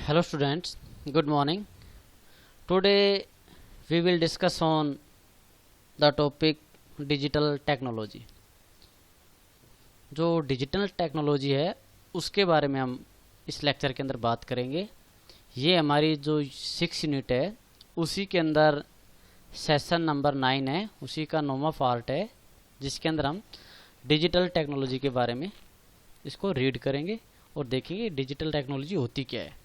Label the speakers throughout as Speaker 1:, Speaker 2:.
Speaker 1: Hello students, good morning. Today we will discuss on the topic digital technology. जो digital technology है उसके बारे में हम इस लेक्चर के अंदर बात करेंगे। ये हमारी जो 6 यूनिट है उसी के अंदर सेशन नंबर 9 है, उसी का 9वां पार्ट है, जिसके अंदर हम डिजिटल टेक्नोलॉजी के बारे में इसको रीड करेंगे और देखेंगे डिजिटल टेक्नोलॉजी होती क्या है।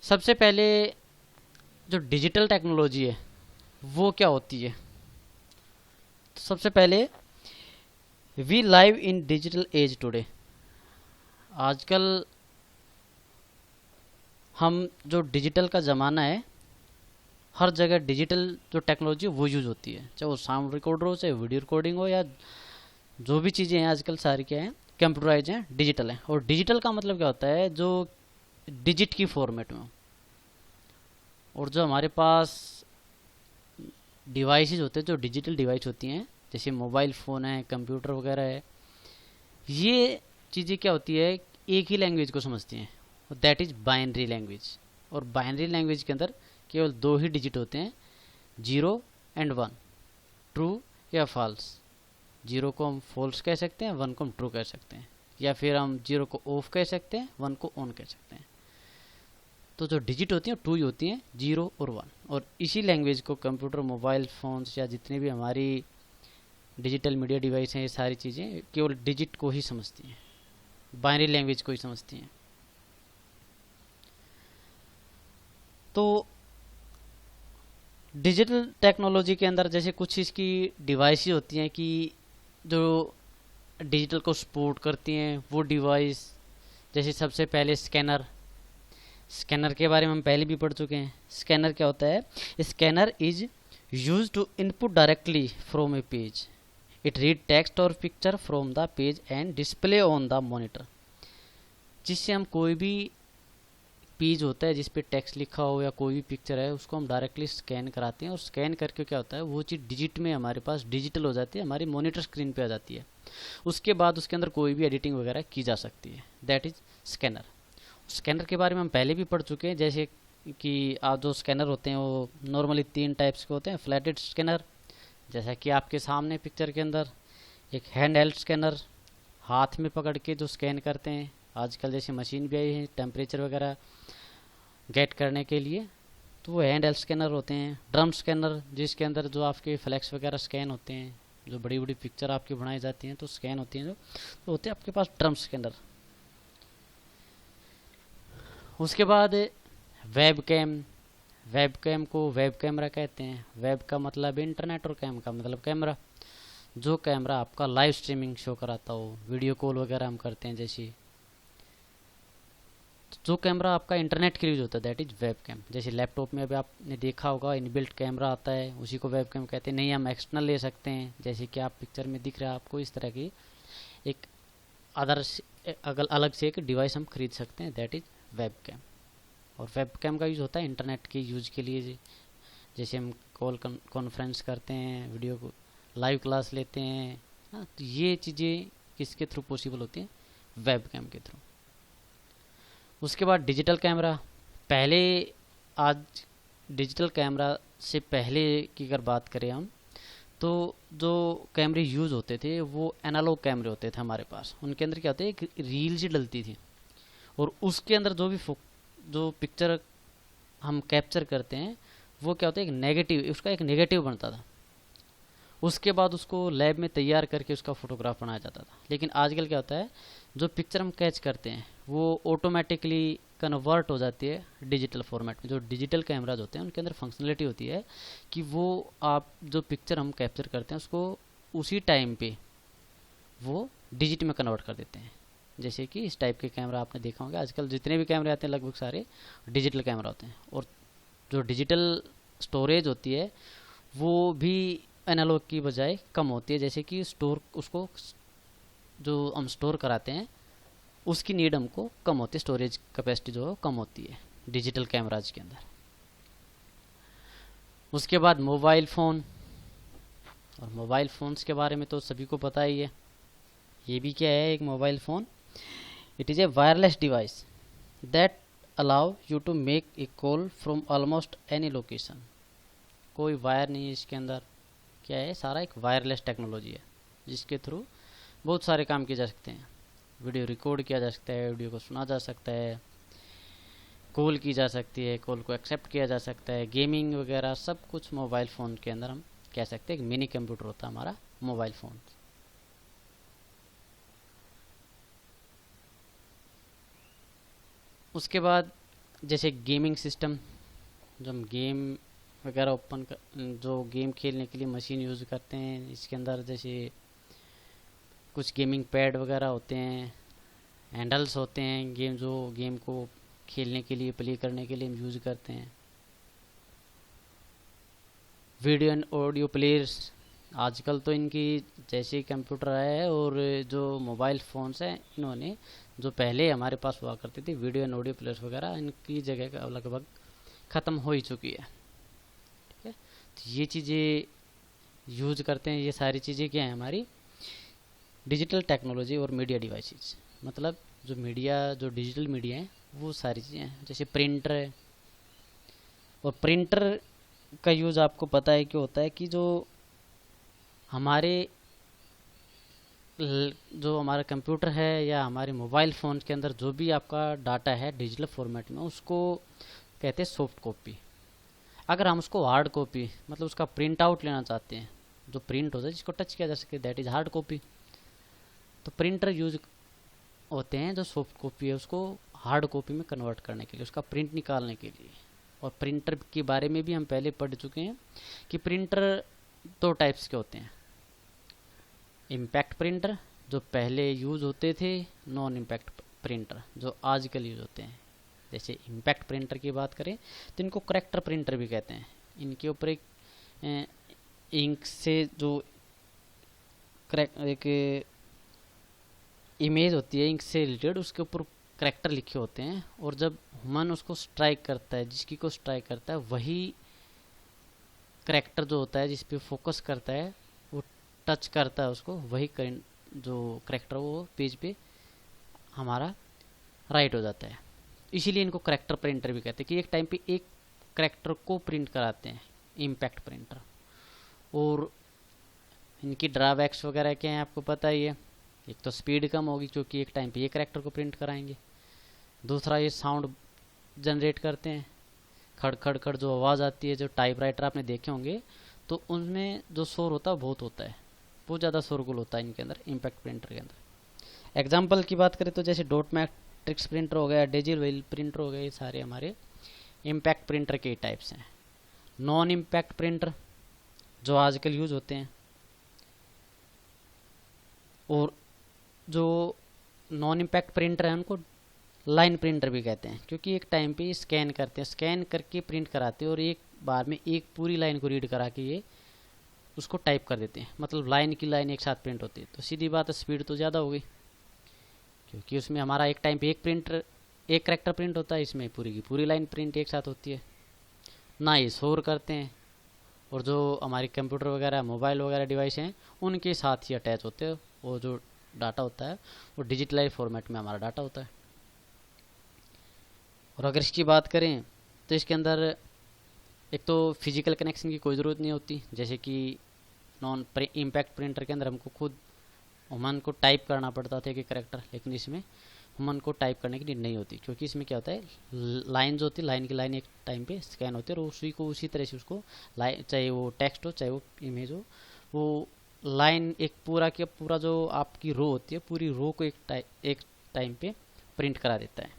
Speaker 1: सबसे पहले जो डिजिटल टेक्नोलॉजी है वो क्या होती है। तो सबसे पहले we live in digital age today. आजकल हम जो डिजिटल का ज़माना है, हर जगह डिजिटल जो टेक्नोलॉजी वो यूज़ होती है, चाहे वो साउंड रिकॉर्डर हो, चाहे वीडियो रिकॉर्डिंग हो, या जो भी चीज़ें हैं आजकल सारी क्या हैं, कंप्यूटराइज हैं, डिजिटल हैं। और डिजिटल का मतलब क्या होता है, जो डिजिट की फॉर्मेट में हो। और जो हमारे पास डिवाइसेस होते हैं, जो डिजिटल डिवाइस होती हैं, जैसे मोबाइल फ़ोन है, कंप्यूटर वगैरह है, ये चीज़ें क्या होती है, एक ही लैंग्वेज को समझती हैं, दैट इज़ बाइनरी लैंग्वेज। और बाइनरी लैंग्वेज के अंदर केवल 2 ही डिजिट होते हैं, 0 एंड 1, ट्रू या फॉल्स। 0 को हम फॉल्स कह सकते हैं, 1 को हम ट्रू कह सकते हैं, या फिर हम 0 को ऑफ कह सकते हैं, 1 को ऑन कह सकते हैं। तो जो डिजिट होती हैं 2 ही होती हैं, 0 और 1। और इसी लैंग्वेज को कंप्यूटर, मोबाइल फ़ोन्स या जितने भी हमारी डिजिटल मीडिया डिवाइस हैं, ये सारी चीज़ें केवल डिजिट को ही समझती हैं, बाइनरी लैंग्वेज को ही समझती हैं। तो डिजिटल टेक्नोलॉजी के अंदर जैसे कुछ इसकी डिवाइसेस होती हैं कि जो डिजिटल को सपोर्ट करती हैं, वो डिवाइस, जैसे सबसे पहले स्कैनर। स्कैनर के बारे में हम पहले भी पढ़ चुके हैं। स्कैनर क्या होता है? Scanner is use to input directly from a page. It read text और picture from the page and display on the monitor. जिससे हम कोई भी पेज होता है जिस पे टेक्स्ट लिखा हो या कोई भी पिक्चर है, उसको हम डायरेक्टली स्कैन कराते हैं, और स्कैन करके क्या होता है, वो चीज़ डिजिट में हमारे पास डिजिटल हो जाती है, हमारी मॉनिटर स्क्रीन पे आ जाती है। उसके बाद उसके अंदर कोई भी एडिटिंग वगैरह की जा सकती है, दैट इज स्कैनर। स्कैनर के बारे में हम पहले भी पढ़ चुके हैं, जैसे कि आप जो स्कैनर होते हैं वो नॉर्मली 3 टाइप्स के होते हैं। फ्लैटेड स्कैनर, जैसा कि आपके सामने पिक्चर के अंदर। एक हैंड हेल्ड स्कैनर, हाथ में पकड़ के जो स्कैन करते हैं, आजकल जैसे मशीन भी आई है टेम्परेचर वगैरह गेट करने के लिए, तो वो हैंड हेल्ड स्कैनर होते हैं। ड्रम स्कैनर, जिसके अंदर जो आपके फ्लैक्स वगैरह स्कैन होते हैं, जो बड़ी बड़ी पिक्चर आपकी बनाई जाती हैं तो स्कैन होती हैं, जो तो होते हैं आपके पास ड्रम स्कैनर। उसके बाद वेब कैम। वेब कैम को वेब कैमरा कहते हैं। वेब का मतलब इंटरनेट और कैम का मतलब कैमरा। जो कैमरा आपका लाइव स्ट्रीमिंग शो कराता हो, वीडियो कॉल वगैरह हम करते हैं जैसे, जो कैमरा आपका इंटरनेट के लिए यूज होता है, दैट इज वेब कैम। जैसे लैपटॉप में अभी आपने देखा होगा इनबिल्ट कैमरा आता है, उसी को वेब कैम कहते हैं। नहीं, हम एक्सटर्नल ले सकते हैं, जैसे कि आप पिक्चर में दिख रहा है आपको, इस तरह की एक अदर अलग से एक डिवाइस हम खरीद सकते हैं, दैट इज वेब कैम। और वेब कैम का यूज़ होता है इंटरनेट के यूज के लिए, जैसे हम कॉल कॉन्फ्रेंस करते हैं, वीडियो को लाइव क्लास लेते हैं, हाँ, तो ये चीज़ें किसके थ्रू पॉसिबल होती हैं? वेब कैम के थ्रू। उसके बाद डिजिटल कैमरा। पहले, आज डिजिटल कैमरा से पहले की अगर बात करें हम, तो जो कैमरे यूज़ होते थे वो एनालॉग कैमरे होते थे हमारे पास। उनके अंदर क्या होता है, एक रील सी डलती थी, और उसके अंदर जो पिक्चर हम कैप्चर करते हैं वो क्या होता है, एक नेगेटिव, उसका एक नेगेटिव बनता था। उसके बाद उसको लैब में तैयार करके उसका फोटोग्राफ बनाया जाता था। लेकिन आजकल क्या होता है, जो पिक्चर हम कैच करते हैं वो ऑटोमेटिकली कन्वर्ट हो जाती है डिजिटल फॉर्मेट में। जो डिजिटल कैमराज होते हैं उनके अंदर फंक्शनलिटी होती है कि वो आप जो पिक्चर हम कैप्चर करते हैं उसको उसी टाइम पे वो डिजिट में कन्वर्ट कर देते हैं। जैसे कि इस टाइप के कैमरा आपने देखा होगा, आजकल जितने भी कैमरे आते हैं लगभग सारे डिजिटल कैमरा होते हैं। और जो डिजिटल स्टोरेज होती है वो भी एनालॉग की बजाय कम होती है। जैसे कि उसको जो हम स्टोर कराते हैं उसकी नीड हमको कम होती है, स्टोरेज कैपेसिटी जो है कम होती है डिजिटल कैमराज के अंदर। उसके बाद मोबाइल फ़ोन। और मोबाइल फ़ोन्स के बारे में तो सभी को पता ही है। ये भी क्या है, एक mobile phone. It is a wireless device that allow you to make a call from almost any location. कोई वायर नहीं है इसके अंदर, क्या है, सारा एक वायरलेस टेक्नोलॉजी है जिसके थ्रू बहुत सारे काम किए जा सकते हैं। वीडियो रिकॉर्ड किया जा सकता है, वीडियो को सुना जा सकता है, कॉल की जा सकती है, कॉल को एक्सेप्ट किया जा सकता है, गेमिंग वगैरह सब कुछ मोबाइल फ़ोन के अंदर हम कह सकते हैं। एक मिनी कंप्यूटर होता है हमारा मोबाइल फ़ोन। उसके बाद जैसे गेमिंग सिस्टम, जो हम गेम वगैरह जो गेम खेलने के लिए मशीन यूज़ करते हैं, इसके अंदर जैसे कुछ गेमिंग पैड वगैरह होते हैं, हैंडल्स होते हैं, गेम को खेलने के लिए, प्ले करने के लिए हम यूज़ करते हैं। वीडियो एंड ऑडियो प्लेयर्स, आजकल तो इनकी जैसे कंप्यूटर है और जो मोबाइल फ़ोन्स हैं, इन्होंने जो पहले हमारे पास हुआ करती थी वीडियो एंड ऑडियो प्लेयर्स वगैरह, इनकी जगह का लगभग ख़त्म हो ही चुकी है। ठीक है, तो ये चीज़ें यूज करते हैं। ये सारी चीज़ें क्या हैं, हमारी डिजिटल टेक्नोलॉजी और मीडिया डिवाइसेस, मतलब जो डिजिटल मीडिया है वो सारी चीज़ें हैं। जैसे प्रिंटर है, और प्रिंटर का यूज़ आपको पता है कि होता है कि जो हमारा कंप्यूटर है या हमारे मोबाइल फ़ोन के अंदर जो भी आपका डाटा है डिजिटल फॉर्मेट में, उसको कहते हैं सॉफ्ट कॉपी। अगर हम उसको हार्ड कॉपी, मतलब उसका प्रिंट आउट लेना चाहते हैं, जो प्रिंट होता है जिसको टच किया जा सके, दैट इज़ हार्ड कॉपी। तो प्रिंटर यूज होते हैं जो सॉफ्ट कॉपी है उसको हार्ड कॉपी में कन्वर्ट करने के लिए, उसका प्रिंट निकालने के लिए। और प्रिंटर के बारे में भी हम पहले पढ़ चुके हैं कि प्रिंटर दो टाइप्स के होते हैं। इम्पैक्ट प्रिंटर जो पहले यूज़ होते थे, नॉन इम्पैक्ट प्रिंटर जो आजकल यूज़ होते हैं। जैसे इम्पैक्ट प्रिंटर की बात करें तो इनको करेक्टर प्रिंटर भी कहते हैं। इनके ऊपर एक इंक से जो एक इमेज होती है इंक से रिलेटेड, उसके ऊपर करेक्टर लिखे होते हैं, और जब ह्यूमन उसको स्ट्राइक करता है, जिसकी को स्ट्राइक करता है, वही करेक्टर जो होता है जिस पे फोकस करता है, वो टच करता है उसको, वही जो करेक्टर वो पेज पे हमारा राइट हो जाता है। इसीलिए इनको करेक्टर प्रिंटर भी कहते हैं कि एक टाइम पे एक करेक्टर को प्रिंट कराते हैं, इम्पैक्ट प्रिंटर। और इनकी ड्रॉबैक्स वगैरह क्या हैं आपको पता ही है। एक तो स्पीड कम होगी क्योंकि एक टाइम पे ये करेक्टर को प्रिंट कराएंगे। दूसरा, ये साउंड जनरेट करते हैं, खड़ खड़ खड़ जो आवाज़ आती है, जो टाइपराइटर आपने देखे होंगे तो उनमें जो शोर होता है बहुत होता है, बहुत ज़्यादा शोरगुल होता है इनके अंदर, इम्पैक्ट प्रिंटर के अंदर। एग्जाम्पल की बात करें तो जैसे डॉट मैट्रिक्स प्रिंटर हो गया, डिजिटल प्रिंटर हो गया, ये सारे हमारे इम्पैक्ट प्रिंटर के टाइप्स हैं। नॉन इम्पैक्ट प्रिंटर जो आजकल यूज होते हैं, और जो नॉन इम्पैक्ट प्रिंटर है उनको लाइन प्रिंटर भी कहते हैं, क्योंकि एक टाइम पे स्कैन करते हैं, स्कैन करके प्रिंट कराते हैं, और एक बार में एक पूरी लाइन को रीड करा के ये उसको टाइप कर देते हैं, मतलब लाइन की लाइन एक साथ प्रिंट होती है। तो सीधी बात है, स्पीड तो ज़्यादा हो गई, क्योंकि उसमें हमारा एक टाइम पे एक करेक्टर प्रिंट होता है, इसमें पूरी की पूरी लाइन प्रिंट एक साथ होती है। ना ये शोर करते हैं, और जो हमारे कंप्यूटर वगैरह मोबाइल वगैरह डिवाइस हैं उनके साथ ही अटैच होते हैं। वो जो डाटा होता है वो डिजिटलाइज फॉर्मेट में हमारा डाटा होता है। और अगर इसकी बात करें तो इसके अंदर एक तो फिजिकल कनेक्शन की कोई ज़रूरत नहीं होती, जैसे कि नॉन इम्पैक्ट प्रिंटर के अंदर हमको खुद ह्यूमन को टाइप करना पड़ता था एक करेक्टर, लेकिन इसमें ह्यूमन को टाइप करने की नीड नहीं होती, क्योंकि इसमें क्या होता है, लाइन जो होती है, लाइन की लाइन एक टाइम पे स्कैन होती है, और उसी को उसी तरह से उसको लाइन, चाहे वो टेक्स्ट हो चाहे वो इमेज हो, वो लाइन एक पूरा के पूरा जो आपकी रो होती है, पूरी रो को एक टाइम पे प्रिंट करा देता है।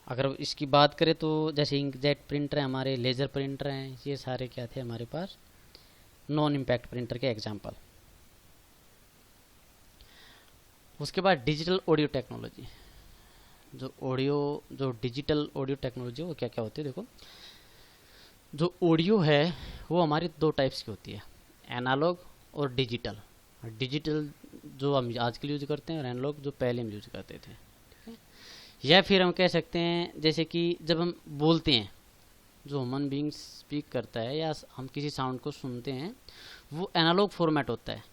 Speaker 1: अगर इसकी बात करें तो जैसे इंकजेट प्रिंटर है हमारे, लेज़र प्रिंटर हैं, ये सारे क्या थे हमारे पास नॉन इम्पैक्ट प्रिंटर के एग्जांपल। उसके बाद डिजिटल ऑडियो टेक्नोलॉजी, जो डिजिटल ऑडियो टेक्नोलॉजी वो क्या क्या होती है। देखो, जो ऑडियो है वो हमारी दो टाइप्स की होती है, एनालॉग और डिजिटल। डिजिटल जो हम आजकल यूज करते हैं, और एनालॉग जो पहले हम यूज करते थे। या फिर हम कह सकते हैं जैसे कि जब हम बोलते हैं, जो ह्यूमन बीइंग स्पीक करता है या हम किसी साउंड को सुनते हैं, वो एनालॉग फॉर्मेट होता है।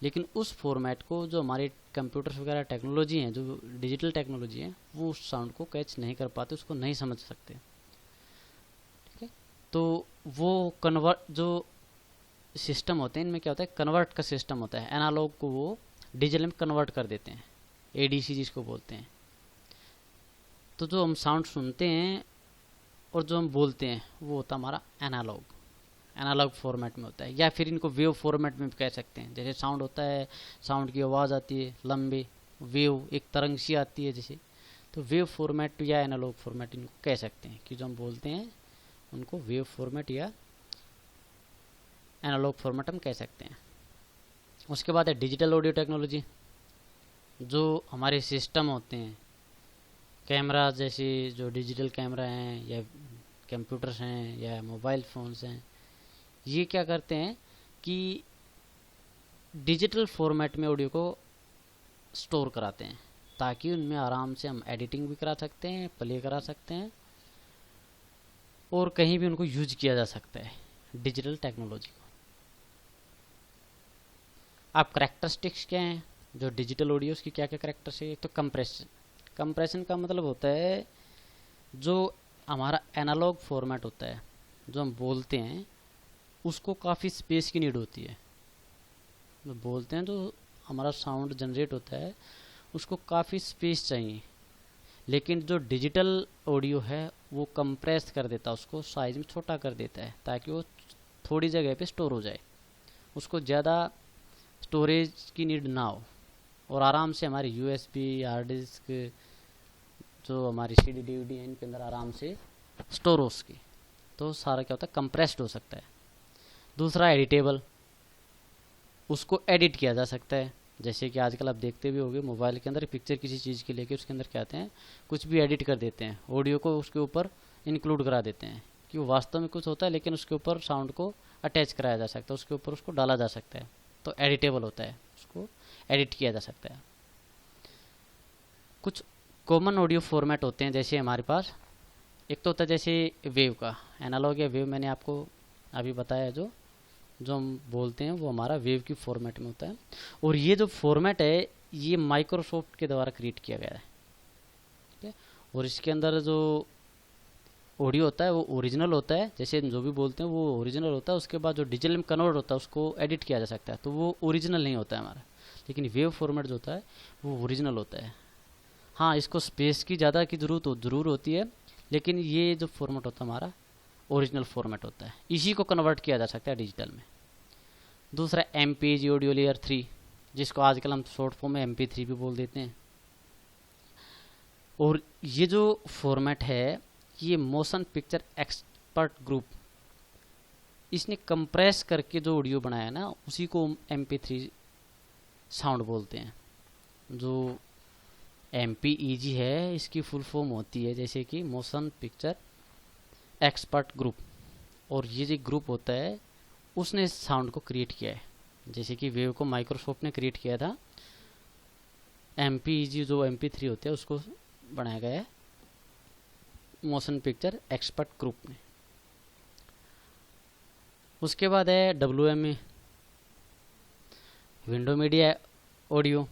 Speaker 1: लेकिन उस फॉर्मेट को जो हमारे कंप्यूटर्स वगैरह टेक्नोलॉजी हैं, जो डिजिटल टेक्नोलॉजी है, वो उस साउंड को कैच नहीं कर पाते, उसको नहीं समझ सकते। ठीक है, तो वो कन्वर्ट जो सिस्टम होते हैं, इनमें क्या होता है, कन्वर्ट का सिस्टम होता है। एनालॉग को वो डिजिटल में कन्वर्ट कर देते हैं, एडीसी जिसको बोलते हैं। तो जो हम साउंड सुनते हैं और जो हम बोलते हैं वो होता है हमारा एनालॉग फॉर्मेट में होता है, या फिर इनको वेव फॉर्मेट में भी कह सकते हैं। जैसे साउंड होता है, साउंड की आवाज़ आती है लंबी, वेव एक तरंग सी आती है जैसे, तो वेव फॉर्मेट या एनालॉग फॉर्मेट इनको कह सकते हैं, कि जो हम बोलते हैं उनको वेव फॉर्मेट या एनालॉग फॉर्मेट हम कह सकते हैं। उसके बाद है डिजिटल ऑडियो टेक्नोलॉजी। जो हमारे सिस्टम होते हैं, कैमरा जैसे जो डिजिटल कैमरा हैं, या कंप्यूटर्स हैं, या मोबाइल फ़ोन्स हैं, ये क्या करते हैं कि डिजिटल फॉर्मेट में ऑडियो को स्टोर कराते हैं, ताकि उनमें आराम से हम एडिटिंग भी करा सकते हैं, प्ले करा सकते हैं, और कहीं भी उनको यूज किया जा सकता है डिजिटल टेक्नोलॉजी को। अब कैरेक्टरिस्टिक्स क्या हैं जो डिजिटल ऑडियोज़ की, क्या क्या कैरेक्टरिस्टिक्स है। एक तो कंप्रेशन का मतलब होता है जो हमारा एनालॉग फॉर्मेट होता है, जो हम बोलते हैं, उसको काफ़ी स्पेस की नीड होती है। जो बोलते हैं, जो हमारा साउंड जनरेट होता है, उसको काफ़ी स्पेस चाहिए। लेकिन जो डिजिटल ऑडियो है वो कंप्रेस कर देता है, उसको साइज में छोटा कर देता है, ताकि वो थोड़ी जगह पे स्टोर हो जाए, उसको ज़्यादा स्टोरेज की नीड ना हो, और आराम से हमारी यूएसबी, हार्ड डिस्क, जो हमारी सीडी डीवीडी है, इनके अंदर आराम से स्टोर हो सके। तो सारा क्या होता है, कंप्रेस्ड हो सकता है। दूसरा एडिटेबल, उसको एडिट किया जा सकता है। जैसे कि आजकल आप देखते भी होंगे मोबाइल के अंदर पिक्चर किसी चीज़ की लेके उसके अंदर क्या आते हैं, कुछ भी एडिट कर देते हैं, ऑडियो को उसके ऊपर इंक्लूड करा देते हैं, कि वो वास्तव में कुछ होता है लेकिन उसके ऊपर साउंड को अटैच कराया जा सकता है, उसके ऊपर उसको डाला जा सकता है। तो एडिटेबल होता है, उसको एडिट किया जा सकता है। कुछ कॉमन ऑडियो फॉर्मेट होते हैं, जैसे हमारे पास एक तो होता है जैसे वेव का, एनालॉग या वेव मैंने आपको अभी बताया है, जो हम बोलते हैं वो हमारा वेव की फॉर्मेट में होता है। और ये जो फॉर्मेट है ये माइक्रोसॉफ्ट के द्वारा क्रिएट किया गया है। ठीक है, और इसके अंदर जो ऑडियो होता है वो ओरिजिनल होता है, जैसे जो भी बोलते हैं वो ओरिजिनल होता है। उसके बाद जो डिजिटल में कन्वर्ट होता है उसको एडिट किया जा सकता है, तो वो ओरिजिनल नहीं होता है हमारा। लेकिन वेव फॉर्मेट जो होता है वो ओरिजिनल होता है। हाँ, इसको स्पेस की ज़्यादा की ज़रूर होती है, लेकिन ये जो फॉर्मेट होता है हमारा ओरिजिनल फॉर्मेट होता है, इसी को कन्वर्ट किया जा सकता है डिजिटल में। दूसरा MPEG ऑडियो लेयर 3, जिसको आजकल हम शॉर्ट फॉर्म में MP3 भी बोल देते हैं। और ये जो फॉर्मेट है ये मोशन पिक्चर एक्सपर्ट ग्रुप, इसने कंप्रेस करके जो ऑडियो बनाया है ना, उसी को MP3 साउंड बोलते हैं। जो MPEG है इसकी फुल फॉर्म होती है जैसे कि मोशन पिक्चर एक्सपर्ट ग्रुप, और ये जो ग्रुप होता है उसने इस साउंड को क्रिएट किया है। जैसे कि वेव को माइक्रोसॉफ्ट ने क्रिएट किया था, MPEG जो MP3 होते हैं उसको बनाया गया है मोशन पिक्चर एक्सपर्ट ग्रुप ने। उसके बाद है WMA, विंडो मीडिया ऑडियो,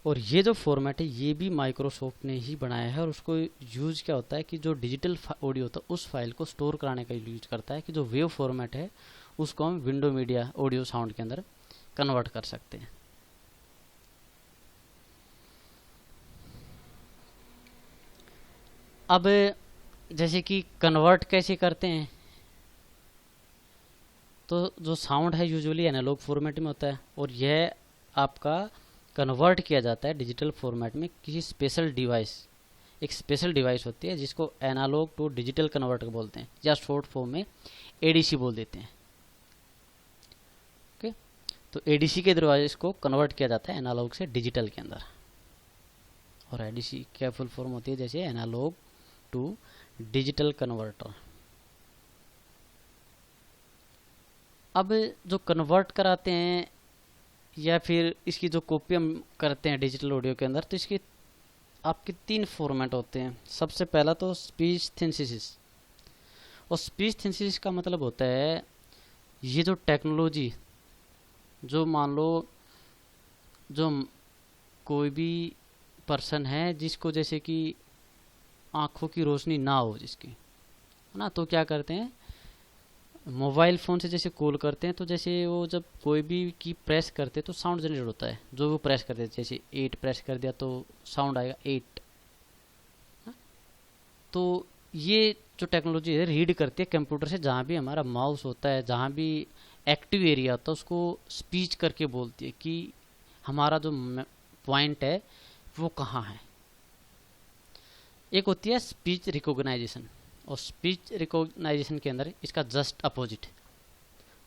Speaker 1: और ये जो फॉर्मेट है ये भी माइक्रोसॉफ्ट ने ही बनाया है। और उसको यूज क्या होता है कि जो डिजिटल ऑडियो होता है उस फाइल को स्टोर कराने का यूज करता है, कि जो वेव फॉर्मेट है उसको हम विंडो मीडिया ऑडियो साउंड के अंदर कन्वर्ट कर सकते हैं। अब जैसे कि कन्वर्ट कैसे करते हैं, तो जो साउंड है यूजुअली एनालॉग फॉर्मेट में होता है, और यह आपका कन्वर्ट किया जाता है डिजिटल फॉर्मेट में किसी स्पेशल डिवाइस, एक स्पेशल डिवाइस होती है जिसको एनालॉग टू डिजिटल कन्वर्टर बोलते हैं, या शॉर्ट फॉर्म में ADC बोल देते हैं। ओके, तो ADC के द्वारा इसको कन्वर्ट किया जाता है एनालॉग से डिजिटल के अंदर। और ADC क्या फुल फॉर्म होती है, जैसे एनालॉग टू डिजिटल कन्वर्टर। अब जो कन्वर्ट कराते हैं या फिर इसकी जो कॉपी हम करते हैं डिजिटल ऑडियो के अंदर, तो इसके आपके 3 फॉर्मेट होते हैं। सबसे पहला तो स्पीच सिंथेसिस, और स्पीच सिंथेसिस का मतलब होता है ये जो टेक्नोलॉजी जो मान लो जो कोई भी पर्सन है जिसको जैसे कि आँखों की रोशनी ना हो जिसकी, है ना, तो क्या करते हैं, मोबाइल फ़ोन से जैसे कॉल करते हैं तो जैसे वो जब कोई भी की प्रेस करते हैं तो साउंड जनरेट होता है, जो वो प्रेस करते हैं, जैसे 8 प्रेस कर दिया तो साउंड आएगा 8। तो ये जो टेक्नोलॉजी है रीड करती है कंप्यूटर से, जहाँ भी हमारा माउस होता है, जहाँ भी एक्टिव एरिया होता है उसको स्पीच करके बोलती है कि हमारा जो पॉइंट है वो कहाँ है। एक होती है स्पीच रिकॉग्नाइजेशन, और स्पीच रिकॉग्नाइजेशन के अंदर इसका जस्ट अपोजिट,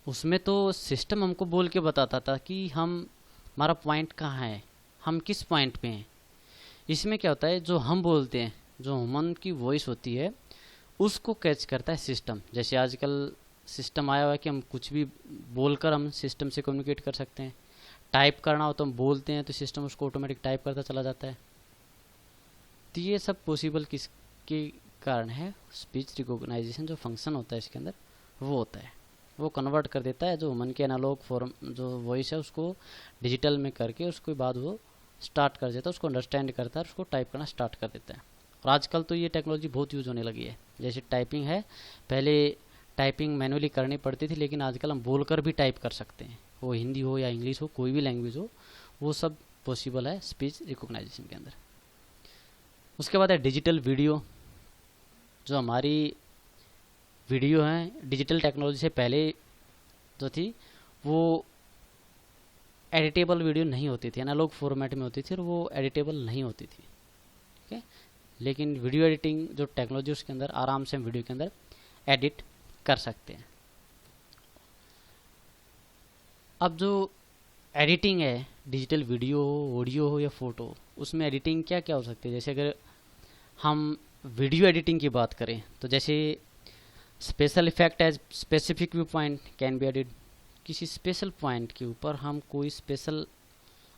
Speaker 1: उसमें तो सिस्टम हमको बोल के बताता था कि हमारा पॉइंट कहाँ है, हम किस पॉइंट पे हैं। इसमें क्या होता है, जो हम बोलते हैं, जो ह्यूमन की वॉइस होती है उसको कैच करता है सिस्टम। जैसे आजकल सिस्टम आया हुआ है कि हम कुछ भी बोलकर हम सिस्टम से कम्युनिकेट कर सकते हैं। टाइप करना हो तो हम बोलते हैं तो सिस्टम उसको ऑटोमेटिक टाइप करता चला जाता है। तो ये सब पॉसिबल किसके कारण है, स्पीच रिकॉग्नाइजेशन जो फंक्शन होता है इसके अंदर वो होता है, वो कन्वर्ट कर देता है जो ह्यूमन के एनालॉग फॉर्म जो वॉइस है उसको डिजिटल में करके उसके बाद वो स्टार्ट कर देता है, उसको अंडरस्टैंड करता है, उसको टाइप करना स्टार्ट कर देता है। और आजकल तो ये टेक्नोलॉजी बहुत यूज़ होने लगी है। जैसे टाइपिंग है, पहले टाइपिंग मैनुअली करनी पड़ती थी, लेकिन आजकल हम बोलकर भी टाइप कर सकते हैं, वो हिंदी हो या इंग्लिश हो, कोई भी लैंग्वेज हो, वो सब पॉसिबल है स्पीच रिकॉग्नाइजेशन के अंदर। उसके बाद है डिजिटल वीडियो। जो हमारी वीडियो है डिजिटल टेक्नोलॉजी से पहले जो थी वो एडिटेबल वीडियो नहीं होती थी, एनालॉग फॉर्मेट में होती थी और वो एडिटेबल नहीं होती थी, ठीक है। लेकिन वीडियो एडिटिंग जो टेक्नोलॉजी उसके अंदर आराम से हम वीडियो के अंदर एडिट कर सकते हैं। अब जो एडिटिंग है, डिजिटल वीडियो हो, ऑडियो हो या फोटो हो, उसमें एडिटिंग क्या क्या हो सकती है। जैसे अगर हम वीडियो एडिटिंग की बात करें तो जैसे special effect as specific view point can be edit. किसी स्पेशल पॉइंट के ऊपर हम कोई स्पेशल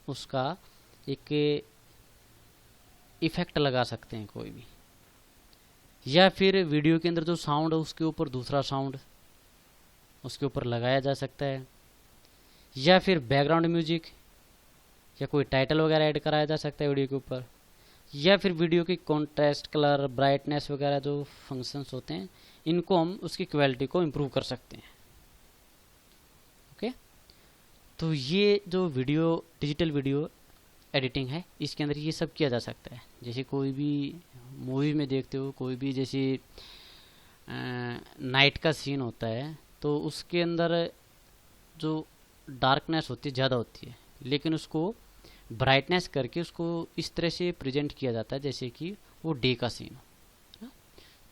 Speaker 1: उसका एक इफेक्ट लगा सकते हैं कोई भी, या फिर वीडियो के अंदर जो साउंड है उसके ऊपर दूसरा साउंड उसके ऊपर लगाया जा सकता है, या फिर बैकग्राउंड म्यूजिक या कोई टाइटल वगैरह ऐड कराया जा सकता है वीडियो के ऊपर, या फिर वीडियो की कॉन्ट्रास्ट, कलर, ब्राइटनेस वगैरह जो फंक्शंस होते हैं इनको हम उसकी क्वालिटी को इम्प्रूव कर सकते हैं। ओके, तो ये जो वीडियो डिजिटल वीडियो एडिटिंग है इसके अंदर ये सब किया जा सकता है। जैसे कोई भी मूवी में देखते हो, कोई भी जैसे नाइट का सीन होता है तो उसके अंदर जो डार्कनेस होती है ज़्यादा होती है, लेकिन उसको ब्राइटनेस करके उसको इस तरह से प्रेजेंट किया जाता है जैसे कि वो डे का सीन हो।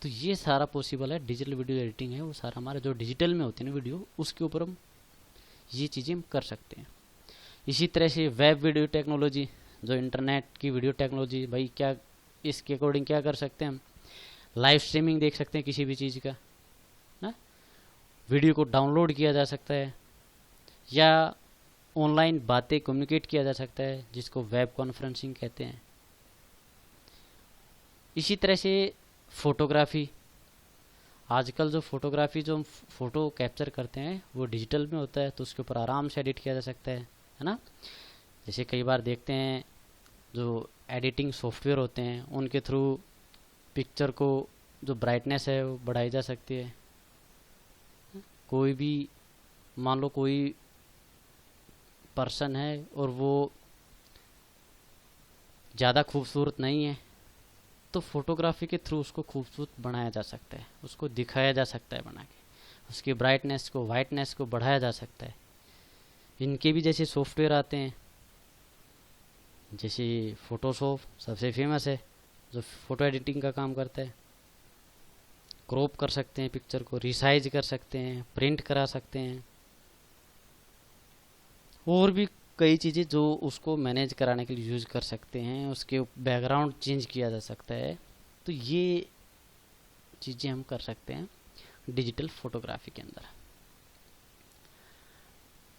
Speaker 1: तो ये सारा पॉसिबल है, डिजिटल वीडियो एडिटिंग है वो सारा हमारा जो डिजिटल में होती है ना वीडियो, उसके ऊपर हम ये चीज़ें हम कर सकते हैं। इसी तरह से वेब वीडियो टेक्नोलॉजी, जो इंटरनेट की वीडियो टेक्नोलॉजी, भाई क्या इसके अकॉर्डिंग क्या कर सकते हैं हम, लाइव स्ट्रीमिंग देख सकते हैं किसी भी चीज़ का ना, वीडियो को डाउनलोड किया जा सकता है, या ऑनलाइन बातें कम्युनिकेट किया जा सकता है जिसको वेब कॉन्फ्रेंसिंग कहते हैं। इसी तरह से फोटोग्राफी, आजकल जो फोटोग्राफी जो हम फ़ोटो कैप्चर करते हैं वो डिजिटल में होता है तो उसके ऊपर आराम से एडिट किया जा सकता है ना। जैसे कई बार देखते हैं जो एडिटिंग सॉफ्टवेयर होते हैं उनके थ्रू पिक्चर को जो ब्राइटनेस है वो बढ़ाई जा सकती है। कोई भी मान लो कोई पर्सन है और वो ज़्यादा खूबसूरत नहीं है तो फोटोग्राफी के थ्रू उसको खूबसूरत बनाया जा सकता है, उसको दिखाया जा सकता है बना के, उसकी ब्राइटनेस को, वाइटनेस को बढ़ाया जा सकता है। इनके भी जैसे सॉफ्टवेयर आते हैं, जैसे फोटोशॉप सबसे फेमस है जो फ़ोटो एडिटिंग का काम करता है। क्रॉप कर सकते हैं पिक्चर को, रिसाइज कर सकते हैं, प्रिंट करा सकते हैं, और भी कई चीज़ें जो उसको मैनेज कराने के लिए यूज़ कर सकते हैं। उसके बैकग्राउंड चेंज किया जा सकता है। तो ये चीज़ें हम कर सकते हैं डिजिटल फोटोग्राफी के अंदर।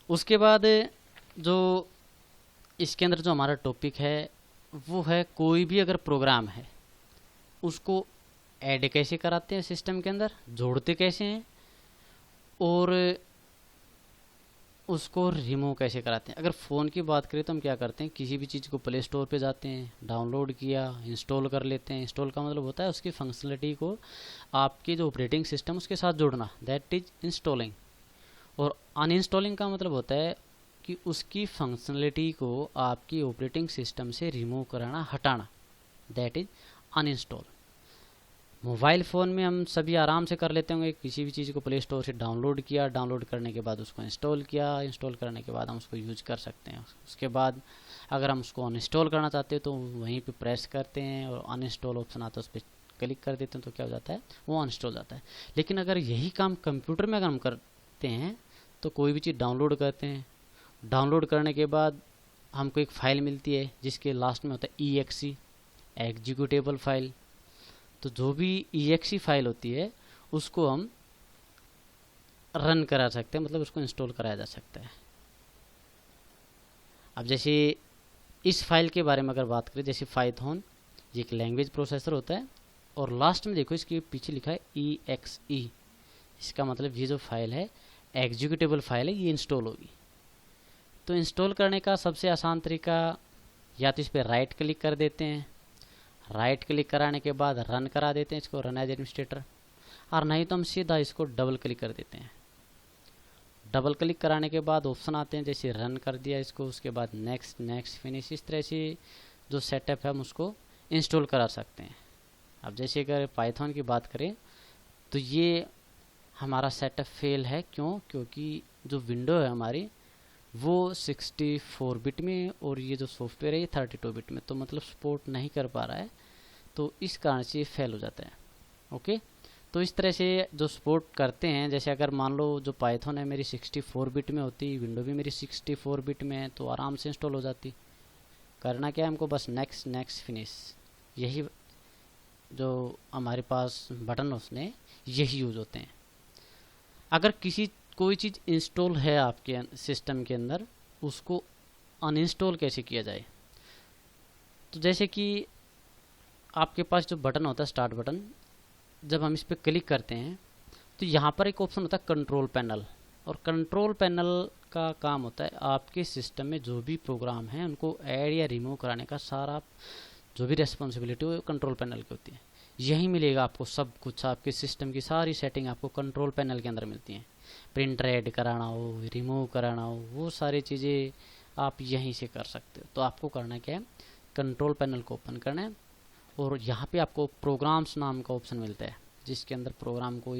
Speaker 1: उसके बाद जो इसके अंदर जो हमारा टॉपिक है वो है कोई भी अगर प्रोग्राम है उसको ऐड कैसे कराते हैं सिस्टम के अंदर, जोड़ते कैसे हैं, और उसको रिमूव कैसे कराते हैं। अगर फ़ोन की बात करें तो हम क्या करते हैं, किसी भी चीज़ को प्ले स्टोर पे जाते हैं, डाउनलोड किया, इंस्टॉल कर लेते हैं। इंस्टॉल का मतलब होता है उसकी फंक्शनलिटी को आपके जो ऑपरेटिंग सिस्टम उसके साथ जोड़ना, दैट इज इंस्टॉलिंग। और अनइंस्टॉलिंग का मतलब होता है कि उसकी फंक्शनलिटी को आपकी ऑपरेटिंग सिस्टम से रिमूव कराना, हटाना, that is uninstall. Mobile phone में हम सभी आराम से कर लेते होंगे, किसी भी चीज़ को प्ले स्टोर से डाउनलोड किया, डाउनलोड करने के बाद उसको इंस्टॉल किया, इंस्टॉल करने के बाद हम उसको यूज कर सकते हैं। उसके बाद अगर हम उसको अनइंस्टॉल करना चाहते हैं तो वहीं पे प्रेस करते हैं और अनइंस्टॉल ऑप्शन आता है, उस पर क्लिक कर देते हैं तो क्या हो जाता है, वो अनइंस्टॉल जाता है। लेकिन अगर यही काम कंप्यूटर में अगर हम करते हैं तो कोई भी चीज़ डाउनलोड करते हैं, डाउनलोड करने के बाद हमको एक फ़ाइल मिलती है जिसके लास्ट में होता है EXE, एग्जीक्यूटेबल फाइल। तो जो भी EXE फाइल होती है उसको हम रन करा सकते हैं, मतलब उसको इंस्टॉल कराया जा सकता है। अब जैसे इस फाइल के बारे में अगर बात करें, जैसे पाइथन ये एक लैंग्वेज प्रोसेसर होता है और लास्ट में देखो इसके पीछे लिखा है EXE, इसका मतलब ये जो फाइल है एग्जीक्यूटेबल फाइल है, ये इंस्टॉल होगी। तो इंस्टॉल करने का सबसे आसान तरीका, या तो इस पर राइट क्लिक कर देते हैं, राइट क्लिक कराने के बाद रन करा देते हैं इसको, रन एज एडमिनिस्ट्रेटर, और नहीं तो हम सीधा इसको डबल क्लिक कर देते हैं। डबल क्लिक कराने के बाद ऑप्शन आते हैं, जैसे रन कर दिया इसको, उसके बाद नेक्स्ट नेक्स्ट फिनिश, इस तरह से जो सेटअप है हम उसको इंस्टॉल करा सकते हैं। अब जैसे अगर पाइथन की बात करें तो ये हमारा सेटअप फेल है, क्यों? क्योंकि जो विंडो है हमारी वो 64 बिट में और ये जो सॉफ्टवेयर है ये 32 बिट में, तो मतलब सपोर्ट नहीं कर पा रहा है, तो इस कारण से ये फेल हो जाता है। ओके, तो इस तरह से जो सपोर्ट करते हैं, जैसे अगर मान लो जो पाइथन है मेरी 64 बिट में होती, विंडो भी मेरी 64 बिट में है, तो आराम से इंस्टॉल हो जाती। करना क्या है हमको, बस नेक्स्ट नेक्स्ट फिनिश, यही जो हमारे पास बटन उसने यही यूज़ होते हैं। अगर कोई चीज़ इंस्टॉल है आपके सिस्टम के अंदर, उसको अनइंस्टॉल कैसे किया जाए, तो जैसे कि आपके पास जो बटन होता है स्टार्ट बटन, जब हम इस पर क्लिक करते हैं तो यहाँ पर एक ऑप्शन होता है कंट्रोल पैनल, और कंट्रोल पैनल का काम होता है आपके सिस्टम में जो भी प्रोग्राम हैं उनको ऐड या रिमूव कराने का सारा जो भी रिस्पॉन्सिबिलिटी वो कंट्रोल पैनल की होती है। यही मिलेगा आपको सब कुछ, आपके सिस्टम की सारी सेटिंग आपको कंट्रोल पैनल के अंदर मिलती हैं। प्रिंटर ऐड कराना हो, रिमूव कराना हो, वो सारी चीज़ें आप यहीं से कर सकते हो। तो आपको करना क्या है, कंट्रोल पैनल को ओपन करना है और यहाँ पे आपको प्रोग्राम्स नाम का ऑप्शन मिलता है, जिसके अंदर प्रोग्राम को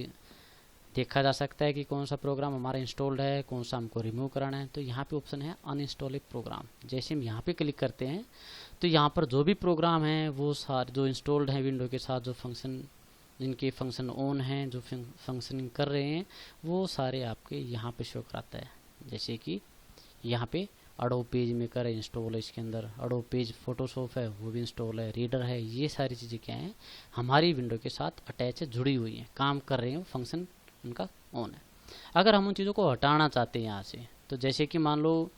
Speaker 1: देखा जा सकता है कि कौन सा प्रोग्राम हमारा इंस्टॉल्ड है, कौन सा हमको रिमूव कराना है। तो यहाँ पे ऑप्शन है अनइंस्टॉल ए प्रोग्राम। जैसे हम यहाँ पे क्लिक करते हैं तो यहाँ पर जो भी प्रोग्राम हैं वो सारे जो इंस्टॉल्ड हैं विंडो के साथ, जो फंक्शन जिनके फंक्शन ऑन हैं, जो फंक्शनिंग कर रहे हैं, वो सारे आपके यहाँ पे शो कराता है। जैसे कि यहाँ पे एडोब पेज मेकर है इंस्टॉल है, इसके अंदर एडोब पेज फोटोशॉप है वो भी इंस्टॉल है, रीडर है, ये सारी चीज़ें क्या हैं हमारी विंडो के साथ अटैच है, जुड़ी हुई हैं, काम कर रहे हैं, फंक्शन उनका ऑन है। अगर हम उन चीज़ों को हटाना चाहते हैं यहाँ से, तो जैसे कि मान लो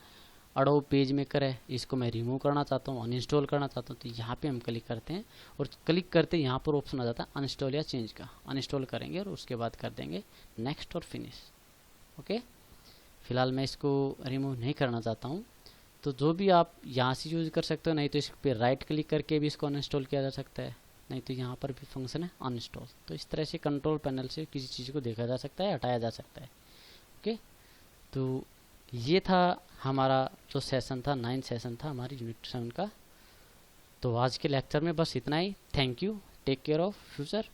Speaker 1: एडोब पेज मेकर है, इसको मैं रिमूव करना चाहता हूँ, अनइंस्टॉल करना चाहता हूँ, तो यहाँ पे हम क्लिक करते हैं और क्लिक करते यहाँ पर ऑप्शन आ जाता है अनइंस्टॉल या चेंज का। अनइंस्टॉल करेंगे और उसके बाद कर देंगे नेक्स्ट और फिनिश। ओके, फिलहाल मैं इसको रिमूव नहीं करना चाहता हूँ, तो जो भी आप यहाँ से यूज़ कर सकते हो, नहीं तो इस पर राइट क्लिक करके भी इसको अनइंस्टॉल किया जा सकता है, नहीं तो यहाँ पर भी फंक्शन है अनइंस्टॉल। तो इस तरह से कंट्रोल पैनल से किसी चीज़ को देखा जा सकता है, हटाया जा सकता है। ओके, तो ये था हमारा जो सेशन था, 9th सेशन था हमारी यूनिट 7 का। तो आज के लेक्चर में बस इतना ही। Thank you, take care of future.